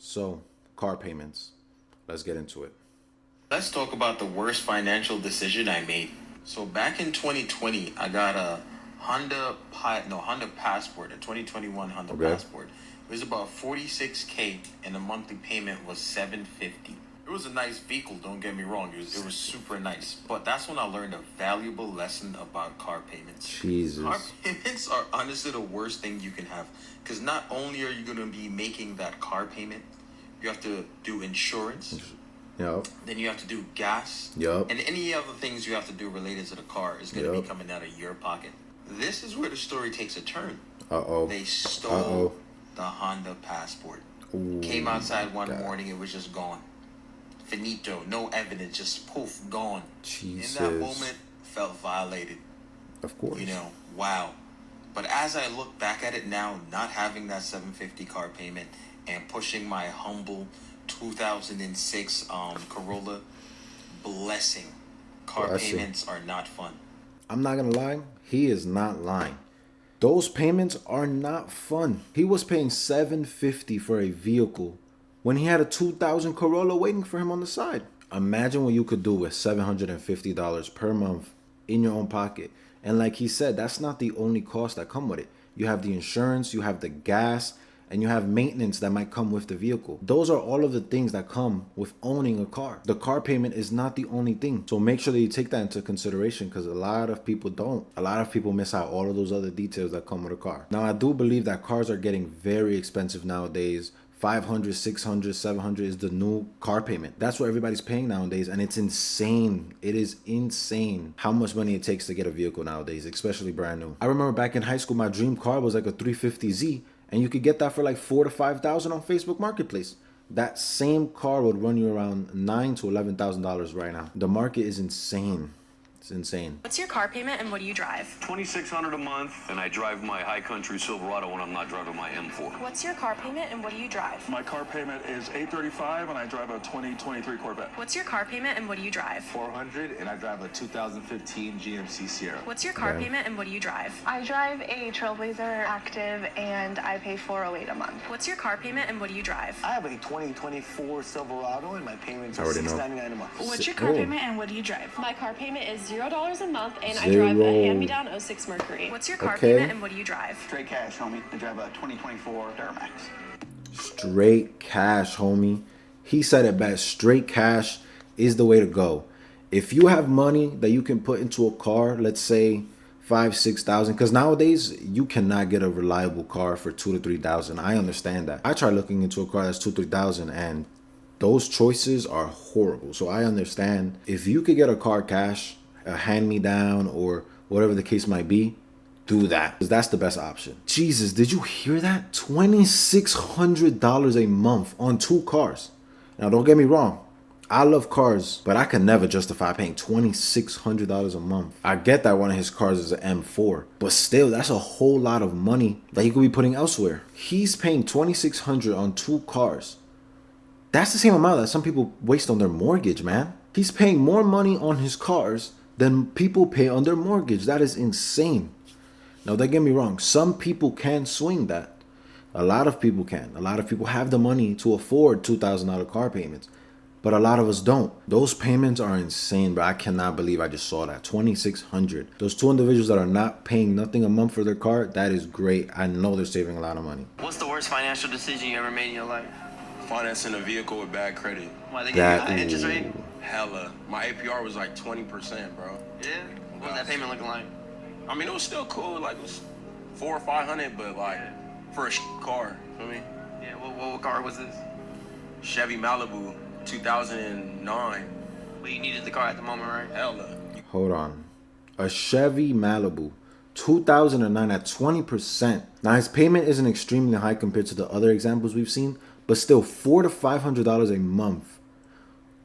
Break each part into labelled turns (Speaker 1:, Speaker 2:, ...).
Speaker 1: So, car payments. Let's get into it.
Speaker 2: Let's talk about the worst financial decision I made. So back in 2020, I got a Honda Passport, a 2021 Honda
Speaker 1: Okay.
Speaker 2: Passport. It was about 46K and the monthly payment was 750. It was a nice vehicle, don't get me wrong. It was super nice. But that's when I learned a valuable lesson about car payments. Car
Speaker 1: Jesus.
Speaker 2: payments are honestly the worst thing you can have. Because not only are you going to be making that car payment, you have to do insurance,
Speaker 1: Yup.
Speaker 2: then you have to do gas.
Speaker 1: Yup.
Speaker 2: And any other things you have to do related to the car is going to
Speaker 1: Yup.
Speaker 2: be coming out of your pocket. This is where the story takes a turn.
Speaker 1: Uh-oh.
Speaker 2: They stole
Speaker 1: Uh-oh.
Speaker 2: the Honda Passport.
Speaker 1: Ooh,
Speaker 2: Came outside one
Speaker 1: God.
Speaker 2: morning, it was just gone. Finito, no evidence, just poof, gone.
Speaker 1: Jesus.
Speaker 2: In that moment, felt violated.
Speaker 1: Of course.
Speaker 2: You know, wow. But as I look back at it now, not having that 750 car payment and pushing my humble 2006 Corolla, blessing. Car
Speaker 1: Blessing.
Speaker 2: payments are not fun.
Speaker 1: I'm not gonna lie, he is not lying. Those payments are not fun. He was paying $750 for a vehicle when he had a 2000 Corolla waiting for him on the side. Imagine what you could do with $750 per month in your own pocket. And like he said, that's not the only cost that come with it. You have the insurance, you have the gas, and you have maintenance that might come with the vehicle. Those are all of the things that come with owning a car. The car payment is not the only thing. So make sure that you take that into consideration, because a lot of people don't. A lot of people miss out all of those other details that come with a car. Now, I do believe that cars are getting very expensive nowadays. 500, 600, 700 is the new car payment. That's what everybody's paying nowadays, and it's insane. It is insane how much money it takes to get a vehicle nowadays, especially brand new. I remember back in high school, my dream car was like a 350Z, and you could get that for like 4,000 to 5,000 on Facebook Marketplace. That same car would run you around $9,000 to $11,000 right now. The market is insane. It's insane.
Speaker 3: What's your car payment and what do you drive?
Speaker 4: $2,600 a month, and I drive my High Country Silverado when I'm not driving my M4.
Speaker 3: What's your car payment and what do you drive?
Speaker 5: My car payment is $835 and I drive a 2023 Corvette.
Speaker 3: What's your car payment and what do you drive?
Speaker 6: $400 and I drive a 2015 GMC Sierra.
Speaker 3: What's your car
Speaker 1: Okay.
Speaker 3: payment and what do you drive?
Speaker 7: I drive a Trailblazer Active and I pay $408 a month.
Speaker 3: What's your car payment and what do you drive?
Speaker 6: I have a 2024 Silverado and my payments
Speaker 1: I
Speaker 6: are
Speaker 1: already know.
Speaker 6: $699 a month.
Speaker 8: What's your car
Speaker 1: Oh.
Speaker 8: payment and what do you drive?
Speaker 9: My car payment is $0 a month, and I drive a
Speaker 1: Zero.
Speaker 9: hand-me-down '06 Mercury.
Speaker 3: What's your car
Speaker 1: Okay.
Speaker 3: payment and what do you drive?
Speaker 5: Straight cash, homie. I drive a 2024 Duramax.
Speaker 1: Straight cash, homie. He said it best. Straight cash is the way to go. If you have money that you can put into a car, let's say 5,000, 6,000, because nowadays you cannot get a reliable car for 2,000 to 3,000. I understand that. I tried looking into a car that's 2,000, 3,000, and those choices are horrible. So I understand if you could get a car cash, a hand me down, or whatever the case might be, do that, because that's the best option. Jesus, did you hear that? $2,600 a month on two cars. Now, don't get me wrong. I love cars, but I can never justify paying $2,600 a month. I get that one of his cars is an M4, but still, that's a whole lot of money that he could be putting elsewhere. He's paying $2,600 on two cars. That's the same amount that some people waste on their mortgage, man. He's paying more money on his cars than people pay on their mortgage. That is insane. Now, don't get me wrong. Some people can swing that. A lot of people can. A lot of people have the money to afford $2,000 car payments. But a lot of us don't. Those payments are insane, bro. I cannot believe I just saw that. $2,600. Those two individuals that are not paying nothing a month for their car, that is great. I know they're saving a lot of money.
Speaker 10: What's the worst financial decision you ever made in your life?
Speaker 2: Financing a vehicle with bad credit.
Speaker 10: Why they give you a
Speaker 1: That
Speaker 10: high interest rate?
Speaker 2: Hella. My APR was like 20%, bro.
Speaker 10: Yeah. What was that payment looking like?
Speaker 2: I mean, it was still cool. Like, it was 400 or 500, but like, for a car, feel me?
Speaker 10: Yeah. What car was this?
Speaker 2: Chevy Malibu, 2009.
Speaker 10: Well, you needed the car at the moment, right?
Speaker 2: Hella.
Speaker 1: Hold on. A Chevy Malibu, 2009 at 20%. Now, his payment isn't extremely high compared to the other examples we've seen, but still $400 to $500 a month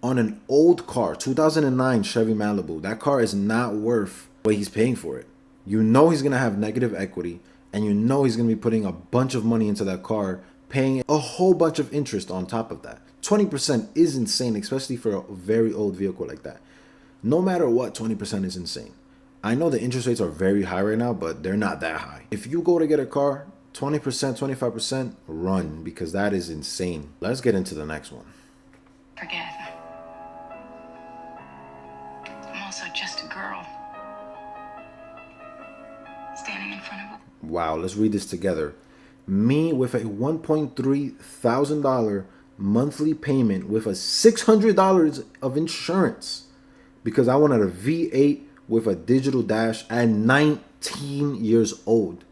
Speaker 1: on an old car, 2009 Chevy Malibu. That car is not worth what he's paying for it. You know he's going to have negative equity, and you know he's going to be putting a bunch of money into that car, paying a whole bunch of interest on top of that. 20% is insane, especially for a very old vehicle like that. No matter what, 20% is insane. I know the interest rates are very high right now, but they're not that high. If you go to get a car 20%, 25%, run, because that is insane. Let's get into the next one.
Speaker 8: Forget. I'm also just a girl. Standing in front of a...
Speaker 1: Wow, let's read this together. Me with a $1.3 thousand monthly payment with a $600 of insurance because I wanted a V8 with a digital dash at 19 years old.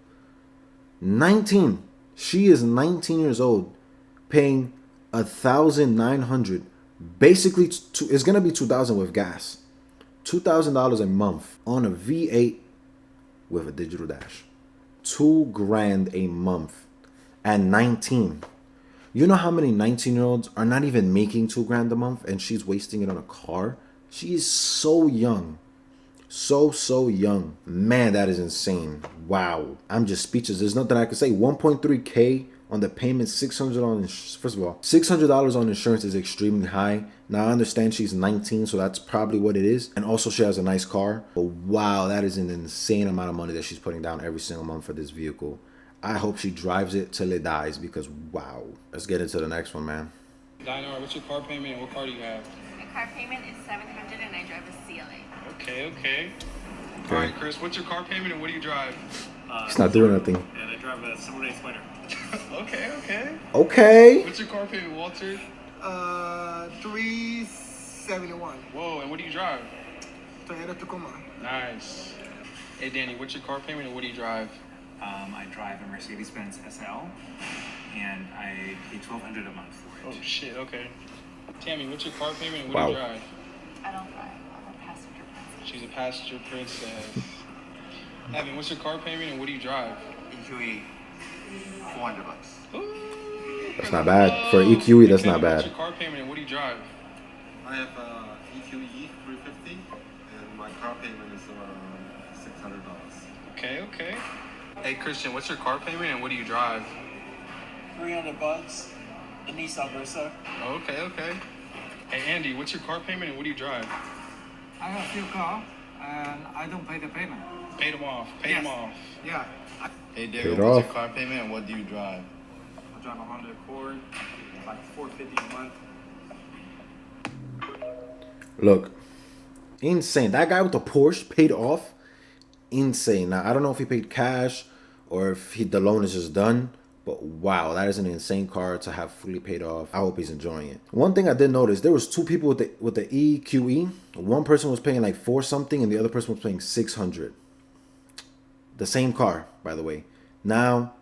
Speaker 1: 19. She is 19 years old, paying $1,900. Basically, it's gonna be $2,000 with gas. $2,000 a month on a V8 with a digital dash. $2,000 a month at 19. You know how many 19-year-olds are not even making $2,000 a month and she's wasting it on a car? She is so young. So young. Man, that is insane. Wow. I'm just speechless. There's nothing I can say. 1.3K on the payment, $600 on first of all, $600 on insurance is extremely high. Now I understand she's 19, so that's probably what it is. And also she has a nice car. But wow, that is an insane amount of money that she's putting down every single month for this vehicle. I hope she drives it till it dies because wow. Let's get into the next one, man.
Speaker 11: Dinar, what's your car payment and what car do you have?
Speaker 12: My car payment is $700 and I drive a CLA.
Speaker 11: Okay. All right, Chris, what's your car payment and what do you drive?
Speaker 1: He's not doing nothing.
Speaker 11: And I drive a Silver Day Spider. Okay.
Speaker 1: Okay.
Speaker 11: What's your car payment, Walter?
Speaker 13: $371.
Speaker 11: Whoa, and what do you drive?
Speaker 13: Toyota Tacoma.
Speaker 11: Nice. Hey, Danny, what's your car payment and what do you drive?
Speaker 14: I drive a Mercedes-Benz SL, and I pay $1,200 a month for it.
Speaker 11: Oh, shit, okay. Tammy, what's your car payment and what do you drive?
Speaker 12: I don't drive. I'm a passenger princess.
Speaker 11: She's a passenger princess. Evan, what's your car payment and what do you drive?
Speaker 6: EQE, $400.
Speaker 1: That's not bad. For EQE, that's not bad.
Speaker 11: What's your car payment and what do you drive?
Speaker 6: I have EQE 350, and my car payment is around $600.
Speaker 11: Okay. Hey, Christian, what's your car payment and what do you drive?
Speaker 10: $300. The Nissan Versa.
Speaker 11: Okay. Hey, Andy, what's your car payment and what do you drive?
Speaker 13: I have a few cars and I don't pay the payment.
Speaker 11: Paid them off.
Speaker 13: Yeah.
Speaker 6: Hey,
Speaker 1: Paid
Speaker 6: David,
Speaker 1: off.
Speaker 6: what's your car payment and what do you drive?
Speaker 13: I drive a Honda Accord, like $450 a month.
Speaker 1: Look, insane. That guy with the Porsche paid off. Insane. Now, I don't know if he paid cash or if the loan is just done. But wow, that is an insane car to have fully paid off. I hope he's enjoying it. One thing I did notice, there was two people with the EQE. One person was paying like $4 something and the other person was paying $600. The same car, by the way. Now,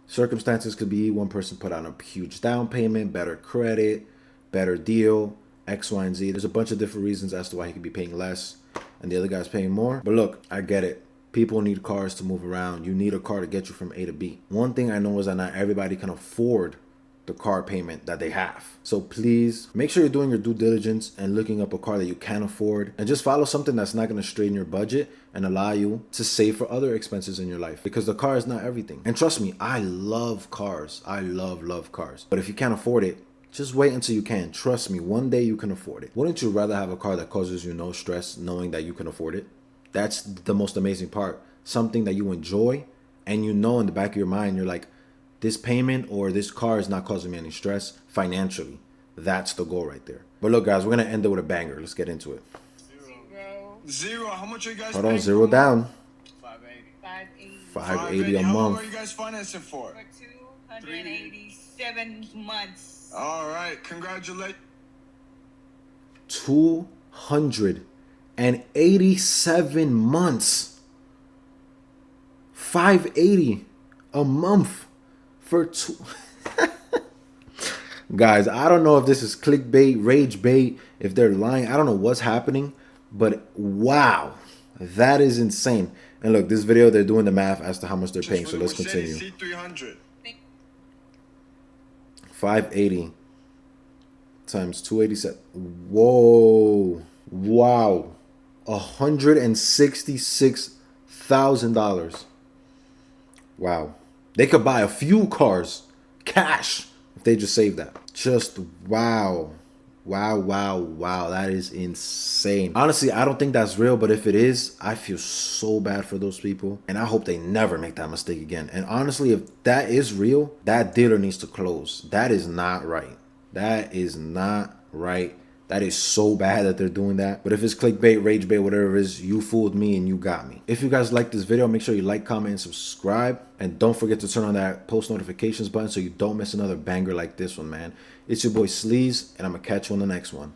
Speaker 1: circumstances could be one person put on a huge down payment, better credit, better deal, X, Y, and Z. There's a bunch of different reasons as to why he could be paying less and the other guy's paying more. But look, I get it. People need cars to move around. You need a car to get you from A to B. One thing I know is that not everybody can afford the car payment that they have. So please make sure you're doing your due diligence and looking up a car that you can afford and just follow something that's not going to strain your budget and allow you to save for other expenses in your life because the car is not everything. And trust me, I love cars. I love cars. But if you can't afford it, just wait until you can. Trust me, one day you can afford it. Wouldn't you rather have a car that causes you no stress knowing that you can afford it? That's the most amazing part. Something that you enjoy and you know in the back of your mind, you're like, this payment or this car is not causing me any stress financially. That's the goal right there. But look, guys, we're going to end it with a banger. Let's get into it.
Speaker 15: Zero. How much are you guys
Speaker 1: Hold on,
Speaker 15: paying
Speaker 1: zero down.
Speaker 12: 580.
Speaker 1: 580 a
Speaker 15: How long
Speaker 1: month.
Speaker 15: are you guys financing for?
Speaker 12: For 287 months.
Speaker 15: All right. Congratulations.
Speaker 1: 287 months. 580 a month for two. Guys, I don't know if this is clickbait, rage bait, if they're lying. I don't know what's happening, but wow, that is insane. And look, this video, they're doing the math as to how much they're paying. So let's continue.
Speaker 15: C300.
Speaker 1: 580 times 287. Whoa. Wow. $166,000. Wow. They could buy a few cars cash if they just save that. Just wow. Wow, wow, wow. That is insane. Honestly, I don't think that's real, but if it is, I feel so bad for those people. And I hope they never make that mistake again. And honestly, if that is real, that dealer needs to close. That is not right. That is not right. That is so bad that they're doing that. But if it's clickbait, rage bait, whatever it is, you fooled me and you got me. If you guys like this video, make sure you like, comment, and subscribe. And don't forget to turn on that post notifications button so you don't miss another banger like this one, man. It's your boy Sleaze, and I'm going to catch you on the next one.